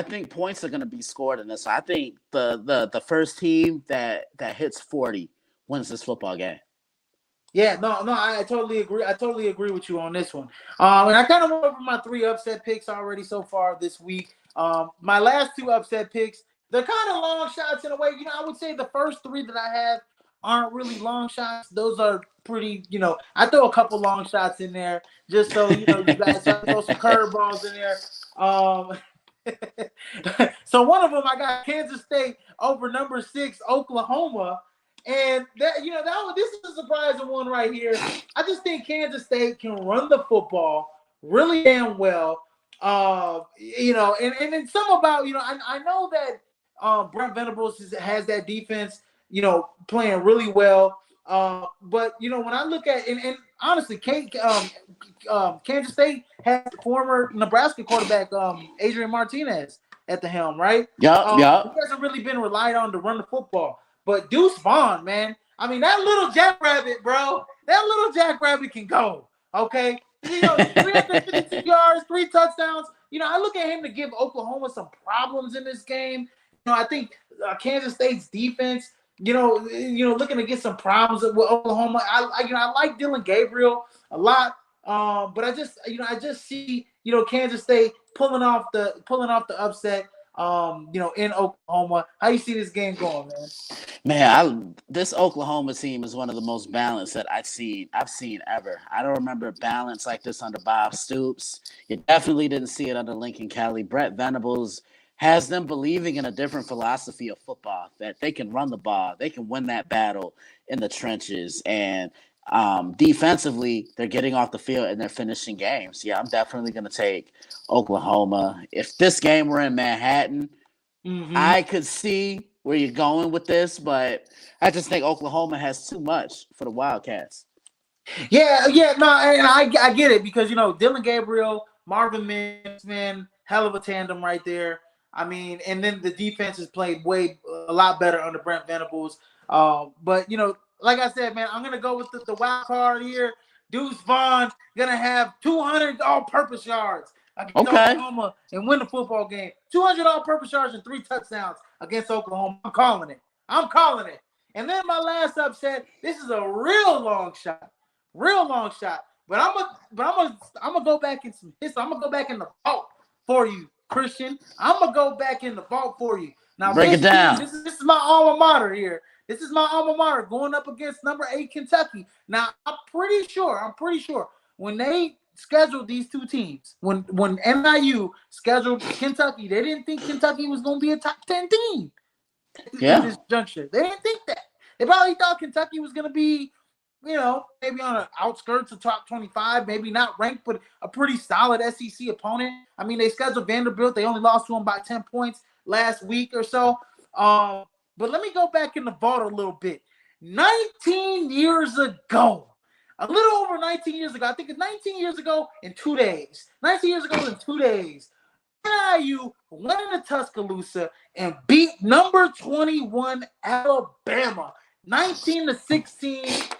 C: think points are going to be scored in this. I think the first team that hits 40 wins this football game.
A: Yeah, no, I totally agree. I totally agree with you on this one. And I kind of went over my 3 upset picks already so far this week. My last 2 upset picks, they're kind of long shots in a way. I would say the first 3 that I have aren't really long shots. Those are pretty, I throw a couple long shots in there just so, you guys throw some curveballs in there. So one of them, I got Kansas State over number 6, Oklahoma. And this is a surprising one right here. I just think Kansas State can run the football really damn well. And it's some about, I know that Brent Venables has that defense, playing really well. But when I look at and honestly, Kansas State has former Nebraska quarterback Adrian Martinez at the helm, right?
C: Yeah.
A: He hasn't really been relied on to run the football. But Deuce Vaughn, man, I mean that little jackrabbit, bro. That little jackrabbit can go. Okay, 352 yards, 3 touchdowns. I look at him to give Oklahoma some problems in this game. I think Kansas State's defense. Looking to get some problems with Oklahoma. I like Dylan Gabriel a lot, but I just see Kansas State pulling off the upset. In Oklahoma. How you see this game going, man?
C: Man, this Oklahoma team is one of the most balanced that I've seen ever. I don't remember balance like this under Bob Stoops. You definitely didn't see it under Lincoln Kelly. Brett Venables has them believing in a different philosophy of football, that they can run the ball, they can win that battle in the trenches, and defensively, they're getting off the field and they're finishing games. Yeah, I'm definitely going to take Oklahoma. If this game were in Manhattan, I could see where you're going with this, but I just think Oklahoma has too much for the Wildcats.
A: Yeah, no, and I get it because, Dylan Gabriel, Marvin Mims, man, hell of a tandem right there. I mean, and then the defense has played a lot better under Brent Venables. But, like I said, man, I'm going to go with the wild card here. Deuce Vaughn going to have 200 all-purpose yards against Oklahoma and win the football game. 200 all-purpose yards and 3 touchdowns against Oklahoma. I'm calling it. And then my last upset, this is a real long shot. But I'm gonna go back in some history. I'm going to go back in the vault for you, Christian. I'm going to go back in the vault for you. Now,
C: break it down.
A: This is my alma mater here. This is my alma mater going up against number 8 Kentucky. Now, I'm pretty sure when they scheduled these 2 teams, when NIU scheduled Kentucky, they didn't think Kentucky was going to be a top 10 team.
C: Yeah.
A: At this juncture. They didn't think that. They probably thought Kentucky was going to be, maybe on the outskirts of top 25, maybe not ranked, but a pretty solid SEC opponent. I mean, they scheduled Vanderbilt. They only lost to them by 10 points last week or so. But let me go back in the vault a little bit. 19 years ago, a little over 19 years ago, I think it's 19 years ago in 2 days. 19 years ago in 2 days, NIU went into Tuscaloosa and beat number 21 Alabama, 19-16.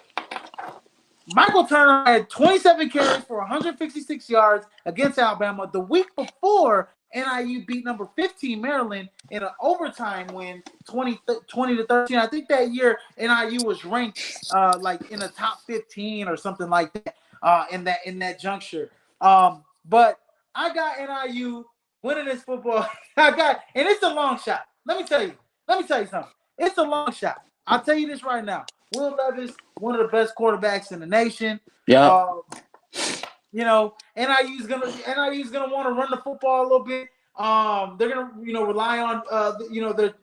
A: Michael Turner had 27 carries for 156 yards against Alabama. The week before, NIU beat number 15 Maryland in an overtime win, 20-13. I think that year NIU was ranked like in the top 15 or something like that in that juncture. But I got NIU winning this football. And it's a long shot. Let me tell you something. It's a long shot. I'll tell you this right now. Will Levis, one of the best quarterbacks in the nation.
C: Yeah.
A: NIU's gonna want to run the football a little bit. They're gonna rely on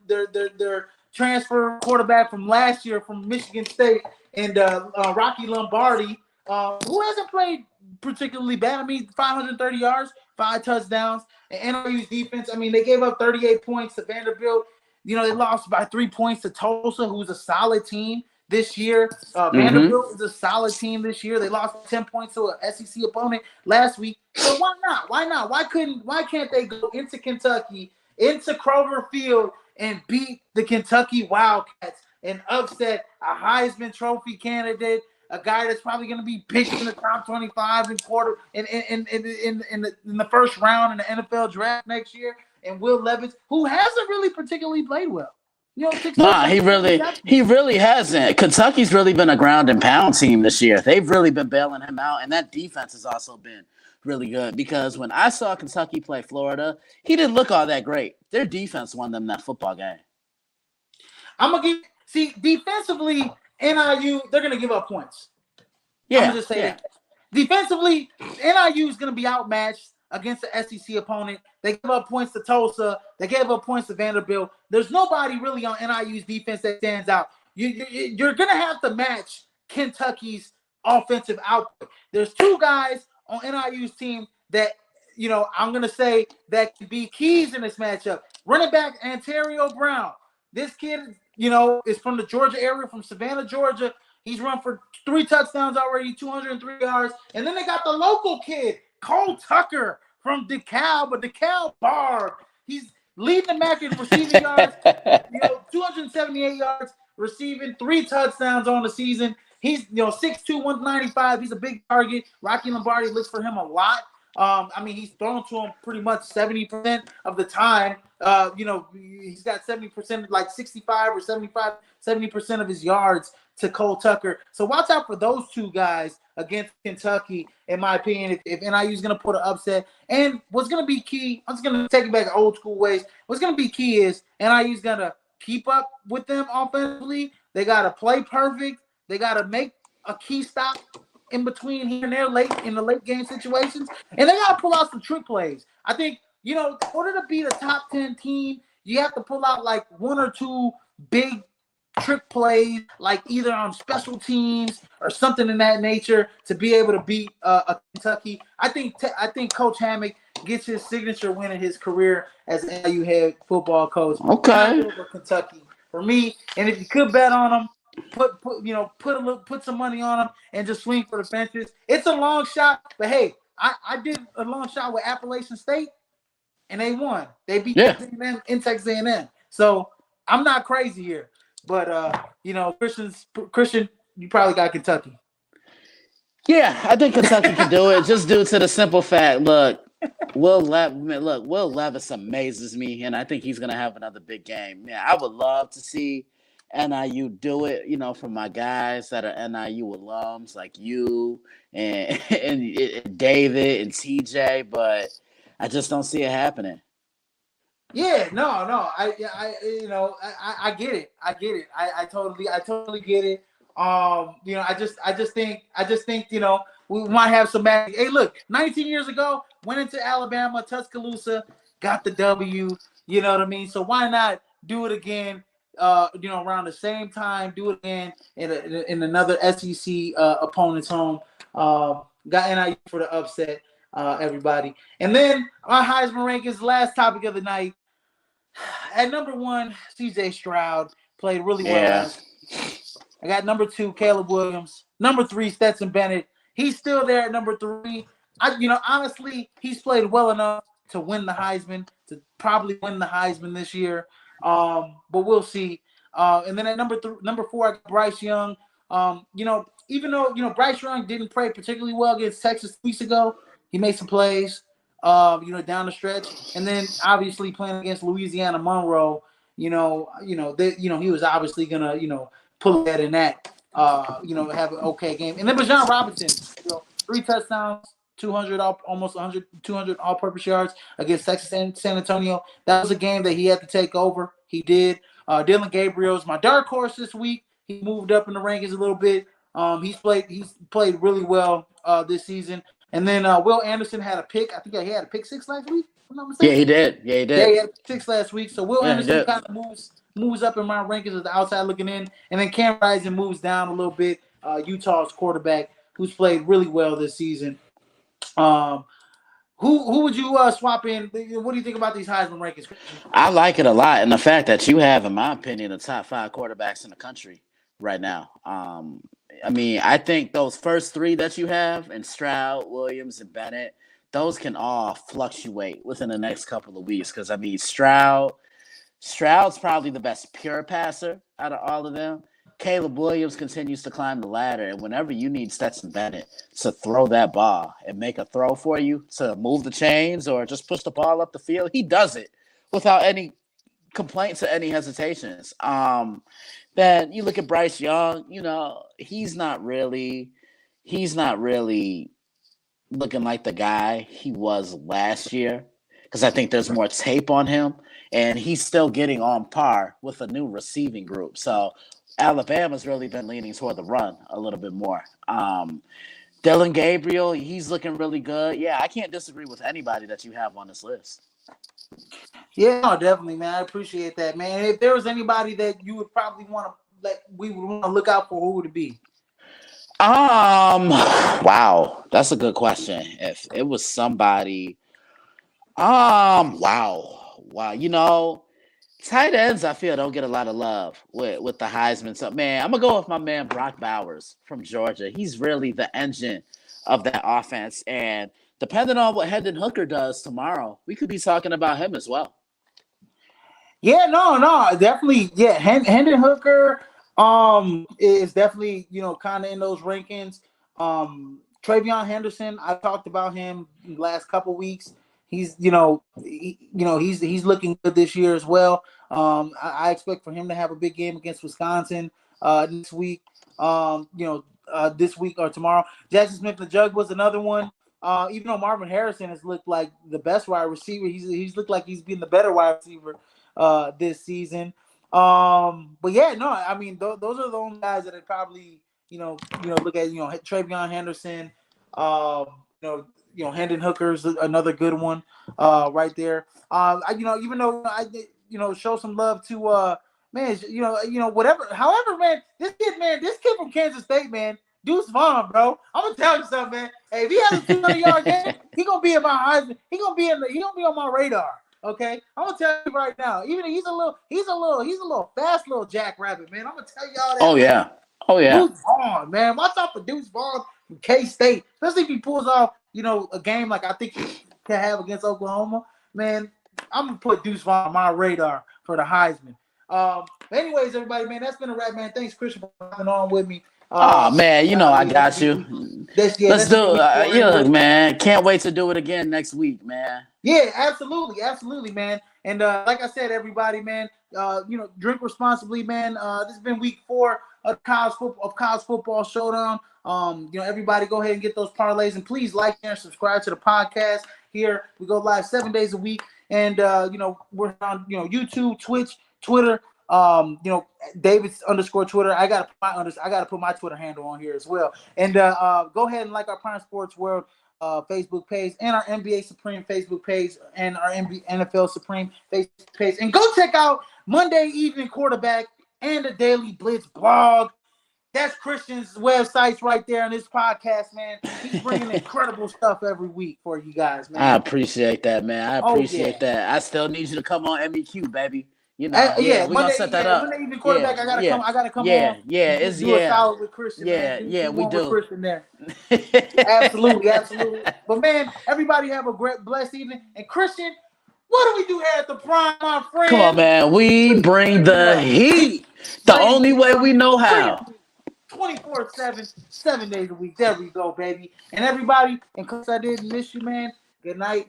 A: their transfer quarterback from last year from Michigan State and Rocky Lombardi, who hasn't played particularly bad. I mean, 530 yards, 5 touchdowns. And NIU's defense, I mean, they gave up 38 points to Vanderbilt. They lost by 3 points to Tulsa, who's a solid team this year. Vanderbilt is a solid team this year. They lost 10 points to an SEC opponent last week. So why not? Why can't they go into Kentucky, into Kroger Field, and beat the Kentucky Wildcats and upset a Heisman Trophy candidate, a guy that's probably going to be picked in the top 25 in the first round in the NFL draft next year, and Will Levis, who hasn't really particularly played well.
C: He really hasn't. Kentucky's really been a ground and pound team this year. They've really been bailing him out, and that defense has also been really good because when I saw Kentucky play Florida, he didn't look all that great. Their defense won them that football game.
A: Defensively, NIU, they're going to give up points.
C: Yeah.
A: I'm going to just say that. Defensively, NIU is going to be outmatched against the SEC opponent. They gave up points to Tulsa. They gave up points to Vanderbilt. There's nobody really on NIU's defense that stands out. You're going to have to match Kentucky's offensive output. There's 2 guys on NIU's team that, I'm going to say that can be keys in this matchup. Running back Ontario Brown. This kid, is from the Georgia area, from Savannah, Georgia. He's run for 3 touchdowns already, 203 yards. And then they got the local kid, Cole Tucker from DeKalb Bar. He's leading the MAC in receiving yards, 278 yards, receiving 3 touchdowns on the season. He's 6'2", 195. He's a big target. Rocky Lombardi looks for him a lot. He's thrown to him pretty much 70% of the time. He's got 70%, like 65 or 75, 70% of his yards to Cole Tucker. So watch out for those 2 guys against Kentucky, in my opinion, if NIU is going to put an upset. And what's going to be key, I'm just going to take it back to old school ways. What's going to be key is NIU is going to keep up with them offensively. They got to play perfect. They got to make a key stop in between here and there in the late game situations. And they got to pull out some trick plays. I think, in order to be the top 10 team, you have to pull out like 1 or 2 big trick plays, like either on special teams or something in that nature, to be able to beat a Kentucky. I think Coach Hammock gets his signature win in his career as an NIU head football coach.
C: Okay.
A: For Kentucky for me, and if you could bet on them, put some money on them and just swing for the fences. It's a long shot, but hey, I did a long shot with Appalachian State, and they won. They beat Texas A&M. So I'm not crazy here. But Christian, you probably got Kentucky.
C: Yeah, I think Kentucky can do it just due to the simple fact. Look, Will Levis amazes me, and I think he's gonna have another big game. Yeah, I would love to see NIU do it. For my guys that are NIU alums like you and David and TJ, but I just don't see it happening.
A: Yeah, no, I get it. I totally get it. I just think, we might have some magic. Hey, look, 19 years ago, went into Alabama, Tuscaloosa, got the W. You know what I mean? So why not do it again? Around the same time, do it again in another SEC opponent's home. Got NIU for the upset, everybody. And then our Heisman Rankings, last topic of the night. At number 1, CJ Stroud played really well. I got number 2, Caleb Williams. Number 3, Stetson Bennett. He's still there at number 3. Honestly, he's played well enough to win the Heisman, to probably win the Heisman this year. But we'll see. And then at number 4, I got Bryce Young. Even though Bryce Young didn't play particularly well against Texas 2 weeks ago, he made some plays. Down the stretch, and then obviously playing against Louisiana Monroe, he was obviously gonna, pull that in that, have an okay game. And then Bijan Robinson, 3 touchdowns, 200 almost 100, 200 all-purpose yards against Texas and San Antonio. That was a game that he had to take over. He did. Dylan Gabriel's my dark horse this week. He moved up in the rankings a little bit. He's played really well this season. And then Will Anderson had a pick. I think he had a pick 6 last week. If I'm not mistaken.
C: Yeah, he did. Yeah, he did.
A: Yeah, he had a pick 6 last week. So Will Anderson kind of moves up in my rankings as the outside looking in. And then Cam Rising moves down a little bit. Utah's quarterback who's played really well this season. Who would you swap in? What do you think about these Heisman rankings?
C: I like it a lot, and the fact that you have, in my opinion, the top 5 quarterbacks in the country right now. I think those first 3 that you have, and Stroud, Williams, and Bennett, those can all fluctuate within the next couple of weeks. Because Stroud's probably the best pure passer out of all of them. Caleb Williams continues to climb the ladder, and whenever you need Stetson Bennett to throw that ball and make a throw for you to move the chains or just push the ball up the field, he does it without any complaints or any hesitations. Then you look at Bryce Young, he's not really looking like the guy he was last year, because I think there's more tape on him, and he's still getting on par with a new receiving group. So Alabama's really been leaning toward the run a little bit more. Dylan Gabriel, he's looking really good. Yeah, I can't disagree with anybody that you have on this list.
A: Yeah, no, definitely, man. I appreciate that, man. If there was anybody that you would probably we would want to look out for, who would it be?
C: Wow, that's a good question. If it was somebody, wow. Tight ends, I feel, don't get a lot of love with the Heisman. So, man, I'm going to go with my man Brock Bowers from Georgia. He's really the engine of that offense. And depending on what Hendon Hooker does tomorrow, we could be talking about him as well.
A: Yeah, no, definitely. Yeah, Hendon Hooker is definitely, kind of in those rankings. Travion Henderson, I talked about him the last couple weeks. He's, he's looking good this year as well. I expect for him to have a big game against Wisconsin this week. This week or tomorrow. Jackson Smith the Jug was another one. Even though Marvin Harrison has looked like the best wide receiver, he's looked like he's been the better wide receiver this season. But yeah, no, I mean those are the only guys that I probably look at. Travion Henderson. Hendon Hooker's another good one right there. Even though I show some love to whatever. However, man, this kid from Kansas State, man, Deuce Vaughn, bro. I'm gonna tell you something, man. Hey, if he has a 200-yard game, he gonna be in my Heisman. He gonna be on my radar. Okay, I'm gonna tell you right now. Even he's a little fast little jackrabbit, man. I'm gonna tell y'all that.
C: Oh yeah.
A: Deuce Vaughn, man. Watch out for Deuce Vaughn from K-State, especially if he pulls off, a game like I think he can have against Oklahoma. Man, I'm gonna put Deuce Vaughn on my radar for the Heisman. Anyways, everybody, man, that's been a wrap, man. Thanks, Christian, for coming on with me.
C: Man, I got you. Let's do it. Man. Can't wait to do it again next week, man.
A: Yeah, absolutely, man. And like I said, everybody, man, drink responsibly, man. This has been week 4 of college football showdown. Everybody go ahead and get those parlays, and please like and subscribe to the podcast. Here we go live 7 days a week, and we're on YouTube, Twitch, Twitter. David's _ Twitter. I gotta put my Twitter handle on here as well. And go ahead and like our Prime Sports World Facebook page, and our NBA Supreme Facebook page, and our NFL Supreme Facebook page. And go check out Monday Evening Quarterback and the Daily Blitz blog. That's Christian's websites right there on this podcast, man. He's bringing incredible stuff every week for you guys, man.
C: I appreciate that, man. I appreciate that. I still need you to come on MEQ, baby. We're gonna set that up.
A: Monday Evening Quarterback, I gotta come on.
C: It's
A: do a solid with Christian.
C: We do.
A: With Christian there. Absolutely. But man, everybody have a great, blessed evening. And Christian, what do we do here at the Prime, my friend?
C: Come on, man. We bring the heat the only way we know how.
A: 24/7, 7 days a week. There we go, baby. And everybody, in case I didn't miss you, man, good night,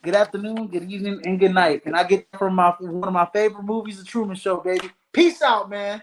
A: good afternoon, good evening, and good night. And I get from one of my favorite movies, The Truman Show, baby. Peace out, man.